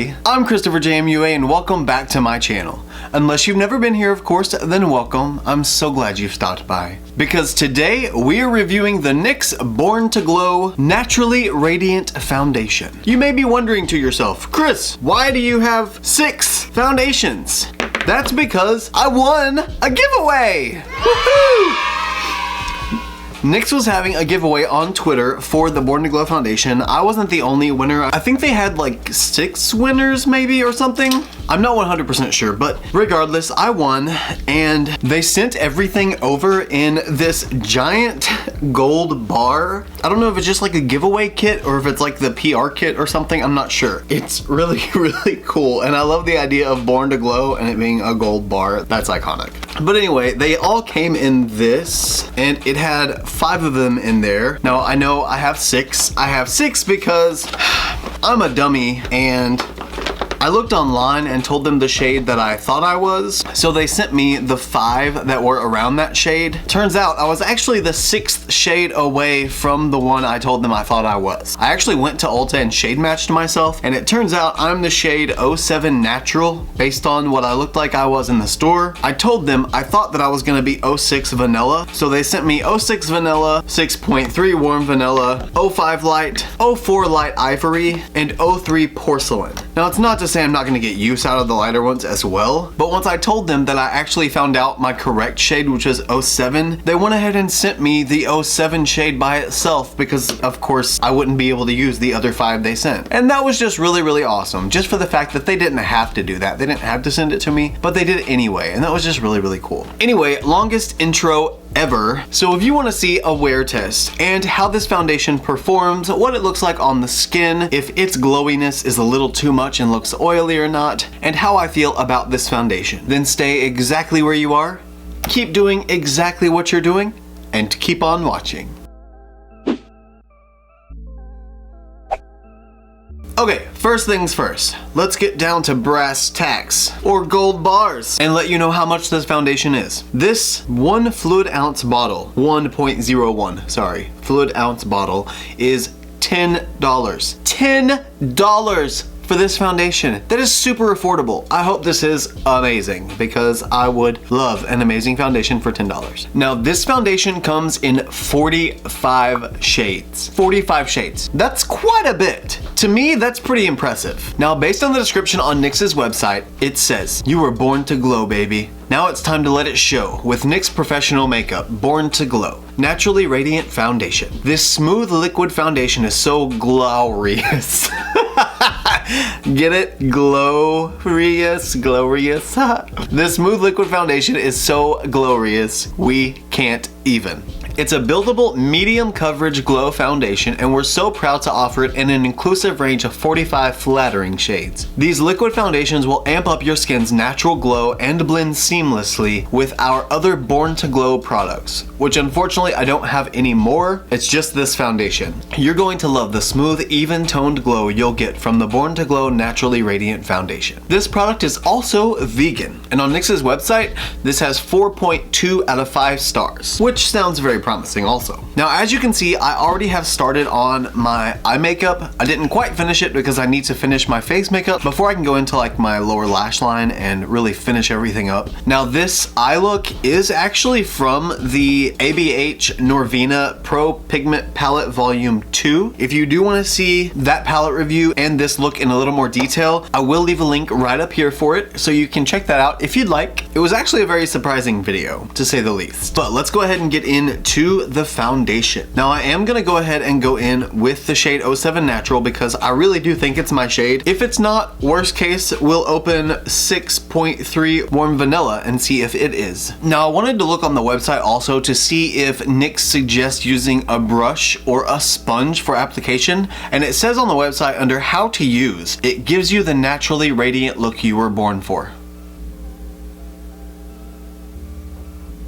Hey, I'm ChristopherJMUA and welcome back to my channel. Unless you've never been here, of course, then welcome. I'm so glad you've stopped by. Because today we are reviewing the NYX Born to Glow Naturally Radiant Foundation. You may be wondering to yourself, Chris, why do you have 6 foundations? That's because I won a giveaway! Woohoo! NYX was having a giveaway on Twitter for the Born to Glow Foundation. I wasn't the only winner. I think they had like 6 winners maybe or something. I'm not 100% sure, but regardless, I won and they sent everything over in this giant gold bar. I don't know if it's just like a giveaway kit or if it's like the PR kit or something. I'm not sure. It's really, really cool. And I love the idea of Born to Glow and it being a gold bar. That's iconic. But anyway, they all came in this and it had 5 of them in there. Now I know I have 6. I have 6 because I'm a dummy and I looked online and told them the shade that I thought I was. So they sent me the 5 that were around that shade. Turns out I was actually the 6th shade away from the one I told them I thought I was. I actually went to Ulta and shade matched myself and it turns out I'm the shade 07 Natural based on what I looked like I was in the store. I told them I thought that I was gonna be 06 Vanilla. So they sent me 06 Vanilla, 6.3 Warm Vanilla, 05 Light, 04 Light Ivory, and 03 Porcelain. Now it's not to say I'm not going to get use out of the lighter ones as well, but once I told them that I actually found out my correct shade, which was 07, they went ahead and sent me the 07 shade by itself because of course I wouldn't be able to use the other 5 they sent. And that was just really, really awesome, just for the fact that they didn't have to do that. They didn't have to send it to me, but they did it anyway, and that was just really, really cool. Anyway, longest intro ever. So if you want to see a wear test and how this foundation performs, what it looks like on the skin, if its glowiness is a little too much and looks oily or not, and how I feel about this foundation, then stay exactly where you are, keep doing exactly what you're doing, and keep on watching. Okay, first things first, let's get down to brass tacks, or gold bars, and let you know how much this foundation is. This 1 fluid ounce bottle, 1.01, sorry, fluid ounce bottle is $10. $10 for this foundation. That is super affordable. I hope this is amazing because I would love an amazing foundation for $10. Now this foundation comes in 45 shades. 45 shades. That's quite a bit. To me, that's pretty impressive. Now based on the description on NYX's website, it says, "You were born to glow, baby. Now it's time to let it show with NYX Professional Makeup, Born to Glow. Naturally Radiant Foundation. This smooth liquid foundation is so glorious." Get it? Glorious, glorious. This smooth liquid foundation is so glorious, we can't even. It's a buildable medium coverage glow foundation and we're so proud to offer it in an inclusive range of 45 flattering shades. These liquid foundations will amp up your skin's natural glow and blend seamlessly with our other Born to Glow products, which unfortunately I don't have any more. It's just this foundation. You're going to love the smooth, even toned glow you'll get from the Born to Glow Naturally Radiant Foundation. This product is also vegan, and on NYX's website, this has 4.2 out of 5 stars, which sounds very promising also. Now as you can see, I already have started on my eye makeup. I didn't quite finish it because I need to finish my face makeup before I can go into like my lower lash line and really finish everything up. Now this eye look is actually from the ABH Norvina Pro Pigment Palette Volume 2. If you do want to see that palette review and this look in a little more detail, I will leave a link right up here for it so you can check that out if you'd like. It was actually a very surprising video, to say the least. But let's go ahead and get into the foundation. Now I am gonna go ahead and go in with the shade 07 Natural because I really do think it's my shade. If it's not, worst case, we'll open 6.3 Warm Vanilla and see if it is. Now I wanted to look on the website also to see if NYX suggests using a brush or a sponge for application, and it says on the website under how to use, it gives you the naturally radiant look you were born for.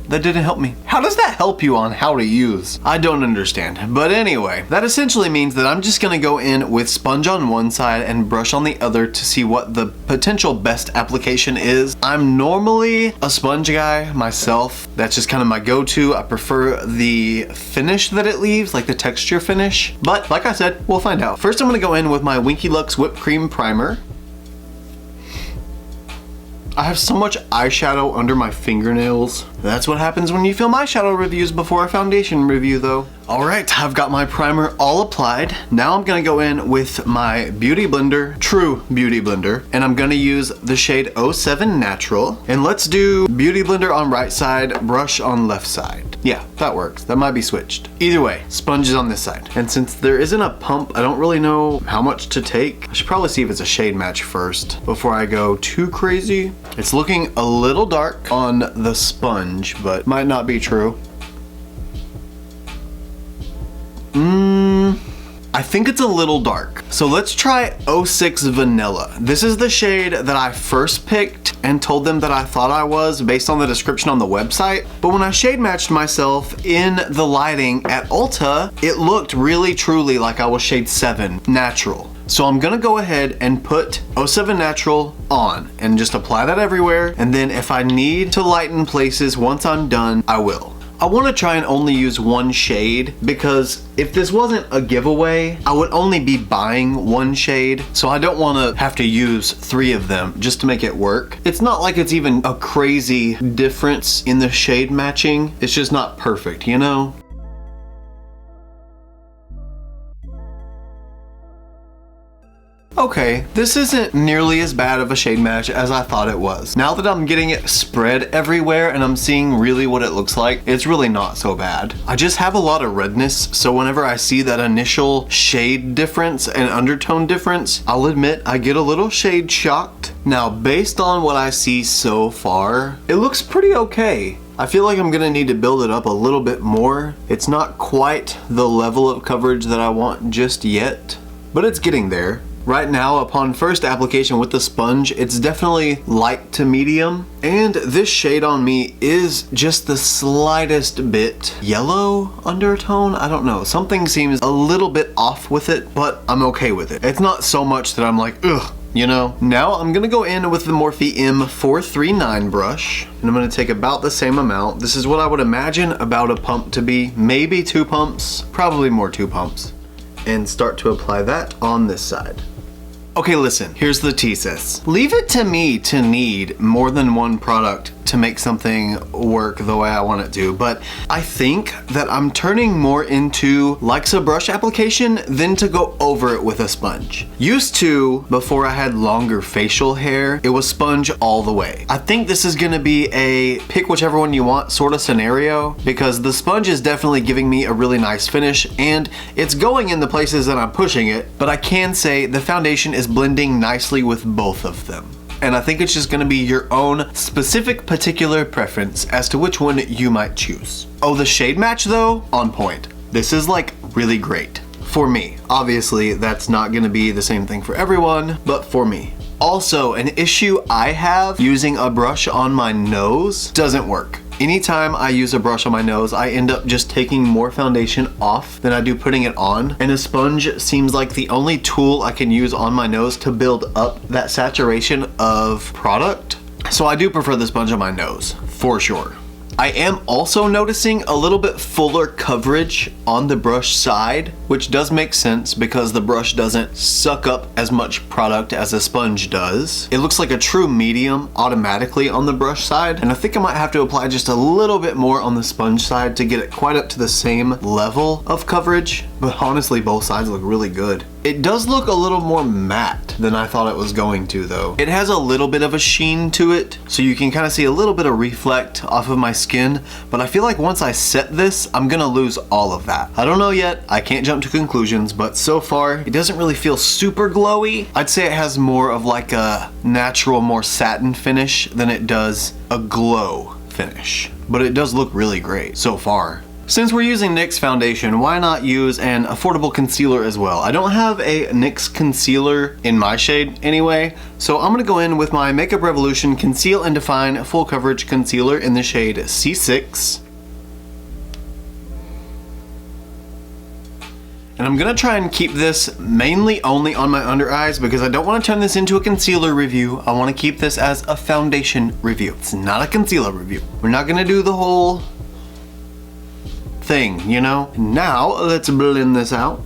That didn't help me. How does that help you on how to use? I don't understand. But anyway, that essentially means that I'm just gonna go in with sponge on one side and brush on the other to see what the potential best application is. I'm normally a sponge guy myself. That's just kind of my go-to. I prefer the finish that it leaves, like the texture finish. But like I said, we'll find out. First, I'm gonna go in with my Winky Lux Whipped Cream Primer. I have so much eyeshadow under my fingernails. That's what happens when you film eyeshadow reviews before a foundation review though. Alright, I've got my primer all applied. Now I'm gonna go in with my beauty blender, true beauty blender, and I'm gonna use the shade 07 Natural. And let's do beauty blender on right side, brush on left side. Yeah, that works. That might be switched. Either way, sponge is on this side. And since there isn't a pump, I don't really know how much to take. I should probably see if it's a shade match first before I go too crazy. It's looking a little dark on the sponge, but might not be true. I think it's a little dark. So let's try 06 Vanilla. This is the shade that I first picked and told them that I thought I was based on the description on the website. But when I shade matched myself in the lighting at Ulta, it looked really truly like I was shade 7 Natural. So I'm gonna go ahead and put 07 Natural on and just apply that everywhere. And then if I need to lighten places once I'm done, I will. I want to try and only use one shade because if this wasn't a giveaway, I would only be buying one shade. So I don't want to have to use 3 of them just to make it work. It's not like it's even a crazy difference in the shade matching. It's just not perfect, you know? Okay, this isn't nearly as bad of a shade match as I thought it was. Now that I'm getting it spread everywhere and I'm seeing really what it looks like, it's really not so bad. I just have a lot of redness, so whenever I see that initial shade difference and undertone difference, I'll admit I get a little shade shocked. Now, based on what I see so far, it looks pretty okay. I feel like I'm gonna need to build it up a little bit more. It's not quite the level of coverage that I want just yet, but it's getting there. Right now, upon first application with the sponge, it's definitely light to medium. And this shade on me is just the slightest bit yellow undertone. I don't know, something seems a little bit off with it, but I'm okay with it. It's not so much that I'm like, ugh, you know? Now I'm gonna go in with the Morphe M439 brush, and I'm gonna take about the same amount. This is what I would imagine about a pump to be, maybe 2 pumps, probably more 2 pumps. And start to apply that on this side. Okay, listen, here's the thesis. Leave it to me to need more than one product to make something work the way I want it to, but I think that I'm turning more into likes a brush application than to go over it with a sponge. Used to, before I had longer facial hair, it was sponge all the way. I think this is gonna be a pick whichever one you want sort of scenario, because the sponge is definitely giving me a really nice finish and it's going in the places that I'm pushing it, but I can say the foundation is blending nicely with both of them. And I think it's just gonna be your own specific particular preference as to which one you might choose. Oh, the shade match though, on point. This is like really great for me. Obviously, that's not gonna be the same thing for everyone, but for me. Also, an issue I have using a brush on my nose doesn't work. Anytime I use a brush on my nose, I end up just taking more foundation off than I do putting it on. And a sponge seems like the only tool I can use on my nose to build up that saturation of product. So I do prefer the sponge on my nose, for sure. I am also noticing a little bit fuller coverage on the brush side, which does make sense because the brush doesn't suck up as much product as a sponge does. It looks like a true medium automatically on the brush side, and I think I might have to apply just a little bit more on the sponge side to get it quite up to the same level of coverage, but honestly both sides look really good. It does look a little more matte than I thought it was going to though. It has a little bit of a sheen to it, so you can kind of see a little bit of reflect off of my skin, but I feel like once I set this, I'm gonna lose all of that. I don't know yet, I can't jump to conclusions, but so far, it doesn't really feel super glowy. I'd say it has more of like a natural, more satin finish than it does a glow finish, but it does look really great so far. Since we're using NYX foundation, why not use an affordable concealer as well? I don't have a NYX concealer in my shade anyway, so I'm gonna go in with my Makeup Revolution Conceal and Define Full Coverage Concealer in the shade C6. And I'm gonna try and keep this mainly only on my under eyes because I don't wanna turn this into a concealer review. I wanna keep this as a foundation review. It's not a concealer review. We're not gonna do the whole thing, you know? Now, let's blend this out.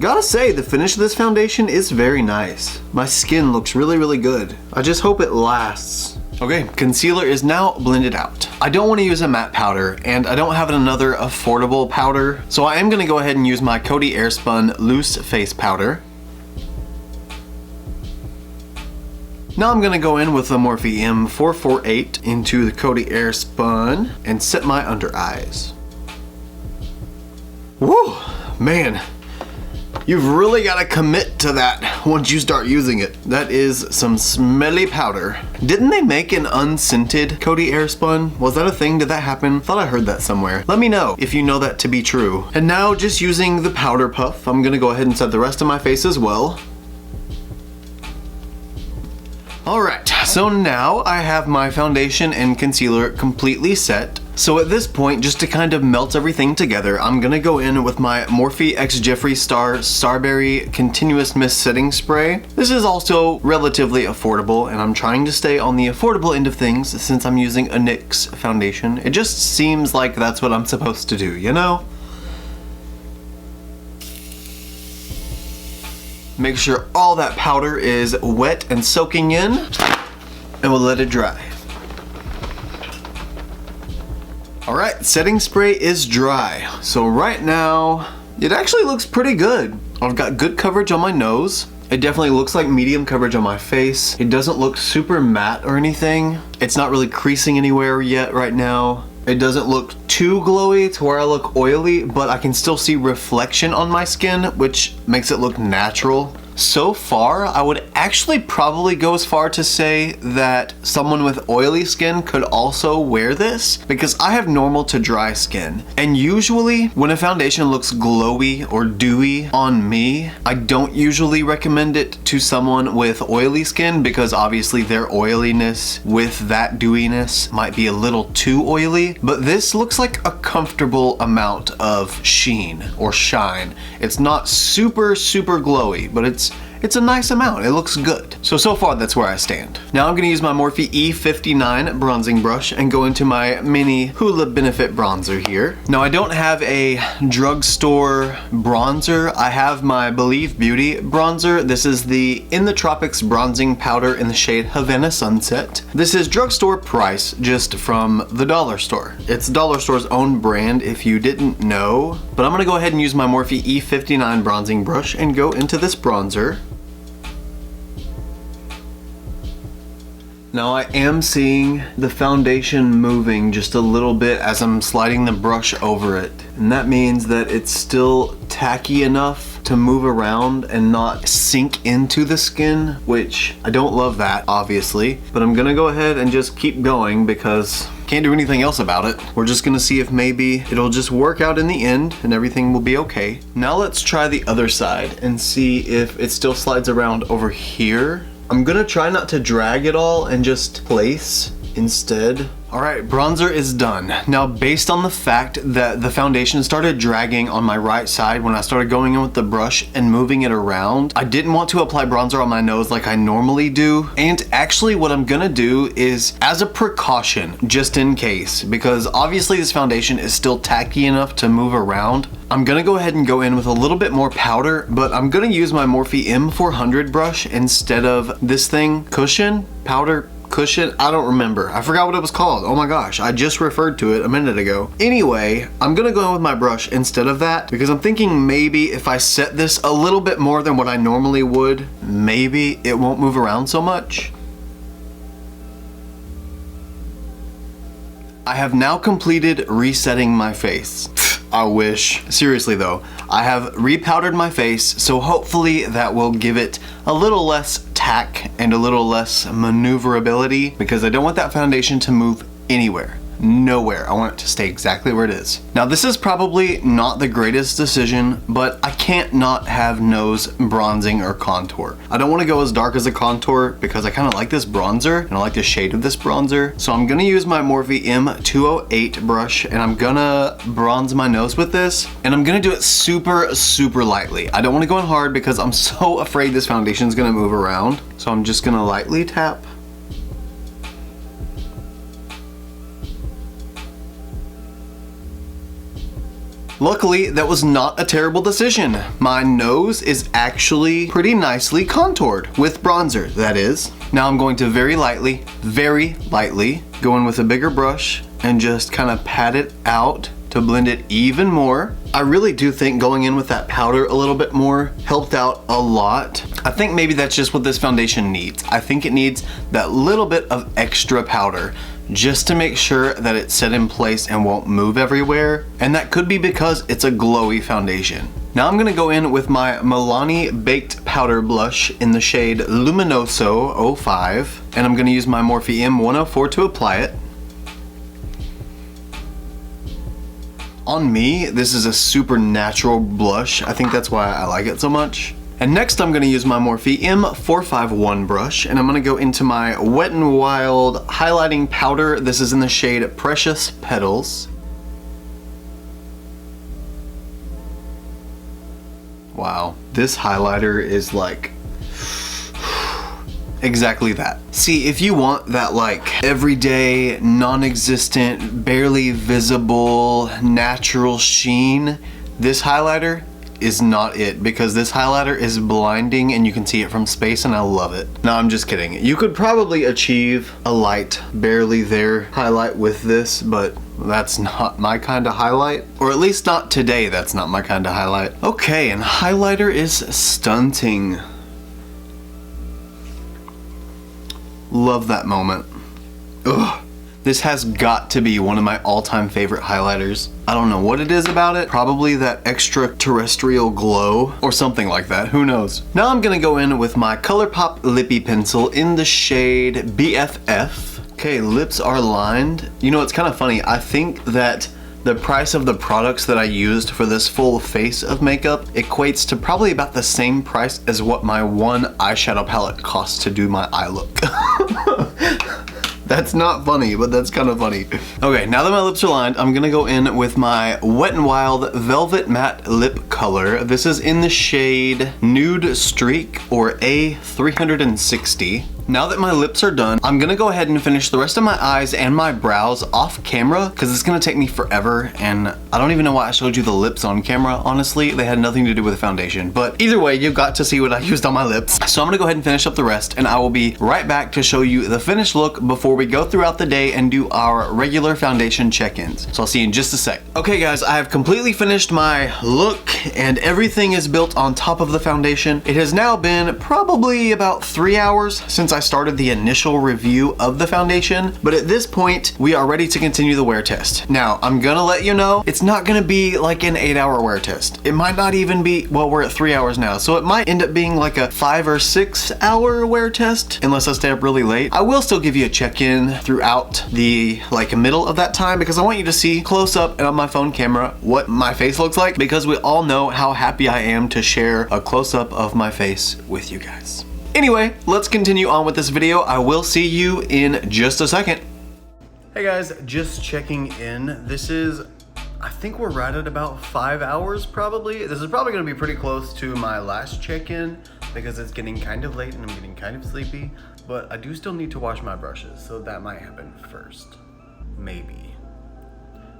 Gotta say, the finish of this foundation is very nice. My skin looks really, really good. I just hope it lasts. Okay, concealer is now blended out. I don't want to use a matte powder, and I don't have another affordable powder, so I am going to go ahead and use my Coty Airspun Loose Face Powder. Now I'm going to go in with the Morphe M448 into the Coty Airspun and set my under eyes. Woo, man. You've really got to commit to that once you start using it. That is some smelly powder. Didn't they make an unscented Coty Airspun? Was that a thing? Did that happen? Thought I heard that somewhere. Let me know if you know that to be true. And now, just using the powder puff, I'm gonna go ahead and set the rest of my face as well. Alright, so now I have my foundation and concealer completely set. So at this point, just to kind of melt everything together, I'm gonna go in with my Morphe X Jeffree Star Starberry Continuous Mist Setting Spray. This is also relatively affordable, and I'm trying to stay on the affordable end of things since I'm using a NYX foundation. It just seems like that's what I'm supposed to do, you know? Make sure all that powder is wet and soaking in, and we'll let it dry. Alright, setting spray is dry. So right now, it actually looks pretty good. I've got good coverage on my nose. It definitely looks like medium coverage on my face. It doesn't look super matte or anything. It's not really creasing anywhere yet right now. It doesn't look too glowy to where I look oily, but I can still see reflection on my skin, which makes it look natural. So far, I would actually probably go as far to say that someone with oily skin could also wear this, because I have normal to dry skin. And usually, when a foundation looks glowy or dewy on me, I don't usually recommend it to someone with oily skin, because obviously their oiliness with that dewiness might be a little too oily. But this looks like a comfortable amount of sheen or shine. It's not super, super glowy, but it's a nice amount. It looks good. So far that's where I stand. Now I'm gonna use my Morphe E59 bronzing brush and go into my mini Hoola Benefit bronzer here. Now I don't have a drugstore bronzer. I have my Believe Beauty bronzer. This is the In the Tropics bronzing powder in the shade Havana Sunset. This is drugstore price, just from the dollar store. It's dollar store's own brand if you didn't know. But I'm gonna go ahead and use my Morphe E59 bronzing brush and go into this bronzer. Now I am seeing the foundation moving just a little bit as I'm sliding the brush over it. And that means that it's still tacky enough to move around and not sink into the skin, which I don't love that, obviously. But I'm gonna go ahead and just keep going because can't do anything else about it. We're just gonna see if maybe it'll just work out in the end and everything will be okay. Now let's try the other side and see if it still slides around over here. I'm gonna try not to drag it all and just place instead. Alright, bronzer is done. Now based on the fact that the foundation started dragging on my right side when I started going in with the brush and moving it around, I didn't want to apply bronzer on my nose like I normally do. And actually what I'm gonna do is, as a precaution, just in case, because obviously this foundation is still tacky enough to move around, I'm gonna go ahead and go in with a little bit more powder, but I'm gonna use my Morphe M400 brush instead of this thing, cushion, powder, cushion, I don't remember. I forgot what it was called. Oh my gosh, I just referred to it a minute ago. Anyway, I'm gonna go in with my brush instead of that because I'm thinking maybe if I set this a little bit more than what I normally would, maybe it won't move around so much. I have now completed resetting my face. I wish. Seriously though, I have repowdered my face, so hopefully that will give it a little less tack and a little less maneuverability because I don't want that foundation to move anywhere. Nowhere. I want it to stay exactly where it is. Now this is probably not the greatest decision, but I can't not have nose bronzing or contour. I don't want to go as dark as a contour because I kind of like this bronzer and I like the shade of this bronzer. So I'm gonna use my Morphe M208 brush and I'm gonna bronze my nose with this, and I'm gonna do it super, super lightly. I don't want to go in hard because I'm so afraid this foundation is gonna move around. So I'm just gonna lightly tap. Luckily, that was not a terrible decision. My nose is actually pretty nicely contoured with bronzer, that is. Now I'm going to very lightly go in with a bigger brush and just kind of pat it out to blend it even more. I really do think going in with that powder a little bit more helped out a lot. I think maybe that's just what this foundation needs. I think it needs that little bit of extra powder just to make sure that it's set in place and won't move everywhere. And that could be because it's a glowy foundation. Now I'm gonna go in with my Milani Baked Powder Blush in the shade Luminoso 05. And I'm gonna use my Morphe M104 to apply it. On me, this is a super natural blush. I think that's why I like it so much. And next I'm gonna use my Morphe M451 brush, and I'm gonna go into my Wet n Wild highlighting powder. This is in the shade Precious Petals. Wow, this highlighter is like exactly that. See, if you want that like everyday, non-existent, barely visible, natural sheen, this highlighter is not it, because this highlighter is blinding and you can see it from space and I love it. No, I'm just kidding. You could probably achieve a light, barely there highlight with this, but that's not my kind of highlight. Or at least not today, that's not my kind of highlight. Okay, and highlighter is stunting. Love that moment. Ugh. This has got to be one of my all-time favorite highlighters. I don't know what it is about it. Probably that extraterrestrial glow or something like that. Who knows? Now I'm gonna go in with my Colourpop Lippy Pencil in the shade BFF. Okay, lips are lined. You know, it's kind of funny. I think that the price of the products that I used for this full face of makeup equates to probably about the same price as what my one eyeshadow palette costs to do my eye look. That's not funny, but that's kind of funny. Okay, now that my lips are lined, I'm gonna go in with my Wet n Wild Velvet Matte Lip Color. This is in the shade Nude Streak, or A360. Now that my lips are done, I'm gonna go ahead and finish the rest of my eyes and my brows off camera, because it's gonna take me forever, and I don't even know why I showed you the lips on camera, honestly. They had nothing to do with the foundation, but either way, you got to see what I used on my lips. So I'm gonna go ahead and finish up the rest, and I will be right back to show you the finished look before we go throughout the day and do our regular foundation check-ins. So I'll see you in just a sec. Okay guys, I have completely finished my look, and everything is built on top of the foundation. It has now been probably about 3 hours since I started the initial review of the foundation, but at this point, we are ready to continue the wear test. Now, I'm gonna let you know, it's not gonna be like an 8-hour wear test. It might not even be, well, we're at 3 hours now, so it might end up being like a 5 or 6 hour wear test, unless I stay up really late. I will still give you a check-in throughout the middle of that time, because I want you to see close up and on my phone camera what my face looks like, because we all know how happy I am to share a close-up of my face with you guys. Anyway, let's continue on with this video. I will see you in just a second. Hey guys, just checking in. This is, I think we're right at about 5 hours probably. This is probably gonna be pretty close to my last check-in because it's getting kind of late and I'm getting kind of sleepy, but I do still need to wash my brushes, so that might happen first. Maybe.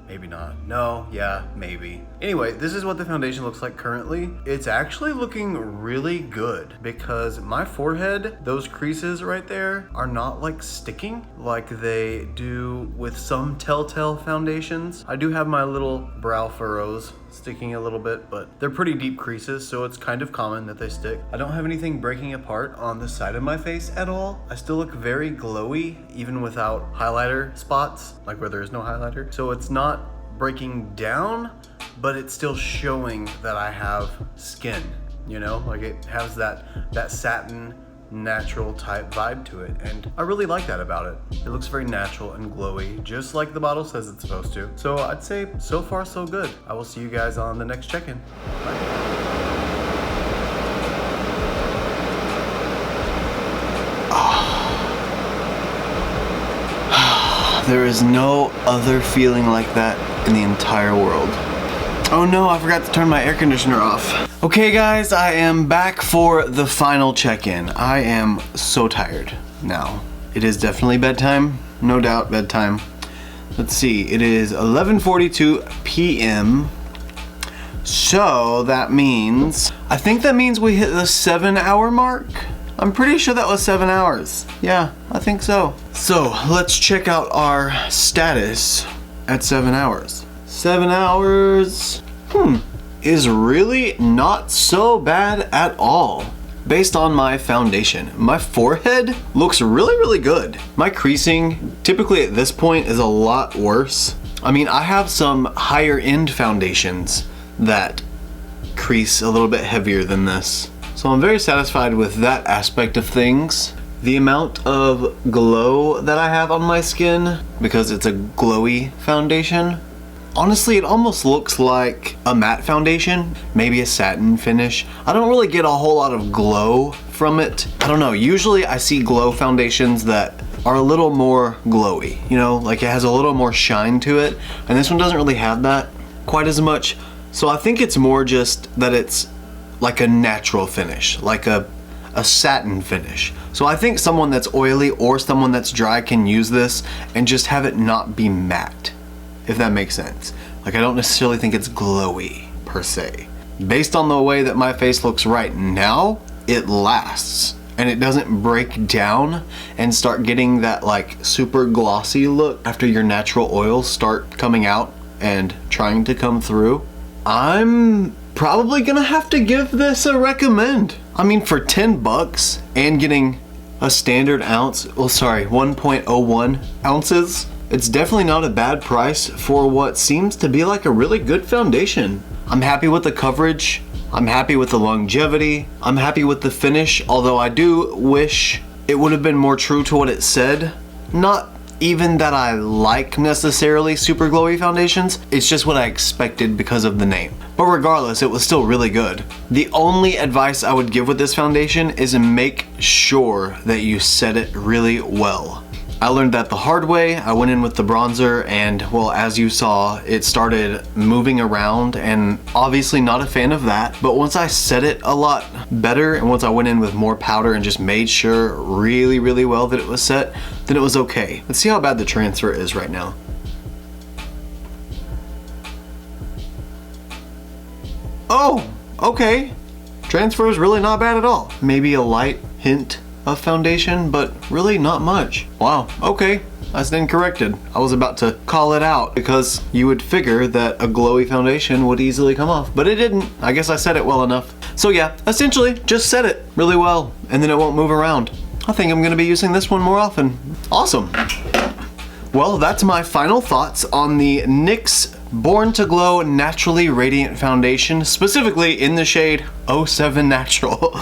Maybe not. No, yeah, maybe. Anyway, this is what the foundation looks like currently. It's actually looking really good because my forehead, those creases right there, are not like sticking like they do with some Telltale foundations. I do have my little brow furrows sticking a little bit, but they're pretty deep creases, so it's kind of common that they stick. I don't have anything breaking apart on the side of my face at all. I still look very glowy, even without highlighter spots, like where there is no highlighter. So it's not breaking down, but it's still showing that I have skin, you know? Like it has that satin, natural type vibe to it, and I really like that about it. It looks very natural and glowy, just like the bottle says it's supposed to. So I'd say so far so good. I will see you guys on the next check-in. Bye. There is no other feeling like that in the entire world. Oh no, I forgot to turn my air conditioner off. Okay guys, I am back for the final check-in. I am so tired now. It is definitely bedtime, no doubt bedtime. Let's see, it is 11:42 p.m. So that means, I think that means we hit the 7-hour mark. I'm pretty sure that was 7 hours. Yeah, I think so. So let's check out our status at 7 hours. 7 hours, is really not so bad at all. Based on my foundation, my forehead looks really, really good. My creasing, typically at this point, is a lot worse. I mean, I have some higher end foundations that crease a little bit heavier than this. So I'm very satisfied with that aspect of things. The amount of glow that I have on my skin, because it's a glowy foundation, honestly, it almost looks like a matte foundation, maybe a satin finish. I don't really get a whole lot of glow from it. I don't know, usually I see glow foundations that are a little more glowy, you know, like it has a little more shine to it, and this one doesn't really have that quite as much. So I think it's more just that it's like a natural finish, like a satin finish. So I think someone that's oily or someone that's dry can use this and just have it not be matte, if that makes sense. Like, I don't necessarily think it's glowy per se. Based on the way that my face looks right now, it lasts and it doesn't break down and start getting that like super glossy look after your natural oils start coming out and trying to come through. I'm probably gonna have to give this a recommend. I mean, for 10 bucks and getting a standard ounce, well, sorry, 1.01 ounces, it's definitely not a bad price for what seems to be like a really good foundation. I'm happy with the coverage. I'm happy with the longevity. I'm happy with the finish, although I do wish it would have been more true to what it said. Not even that I like necessarily super glowy foundations, it's just what I expected because of the name. But regardless, it was still really good. The only advice I would give with this foundation is make sure that you set it really well. I learned that the hard way. I went in with the bronzer and, well, as you saw, it started moving around, and obviously not a fan of that. But once I set it a lot better and once I went in with more powder and just made sure really, really well that it was set, then it was okay. Let's see how bad the transfer is right now. Oh, okay. Transfer is really not bad at all. Maybe a light hint of foundation, but really not much. Wow, okay, I stand corrected. I was about to call it out because you would figure that a glowy foundation would easily come off, but it didn't. I guess I said it well enough. So yeah, essentially just set it really well and then it won't move around. I think I'm gonna be using this one more often. Awesome. Well, that's my final thoughts on the NYX Born to Glow Naturally Radiant Foundation, specifically in the shade 07 Natural.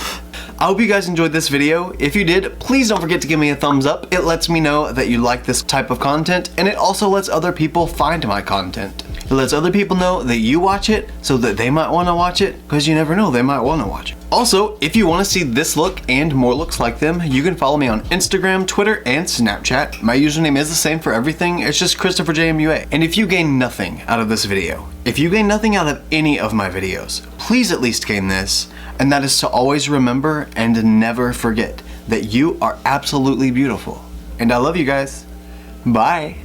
I hope you guys enjoyed this video. If you did, please don't forget to give me a thumbs up. It lets me know that you like this type of content, and it also lets other people find my content. It lets other people know that you watch it so that they might want to watch it, because you never know, they might want to watch it. Also, if you want to see this look and more looks like them, you can follow me on Instagram, Twitter, and Snapchat. My username is the same for everything. It's just ChristopherJMUA. And if you gain nothing out of this video, if you gain nothing out of any of my videos, please at least gain this, and that is to always remember and never forget that you are absolutely beautiful. And I love you guys. Bye.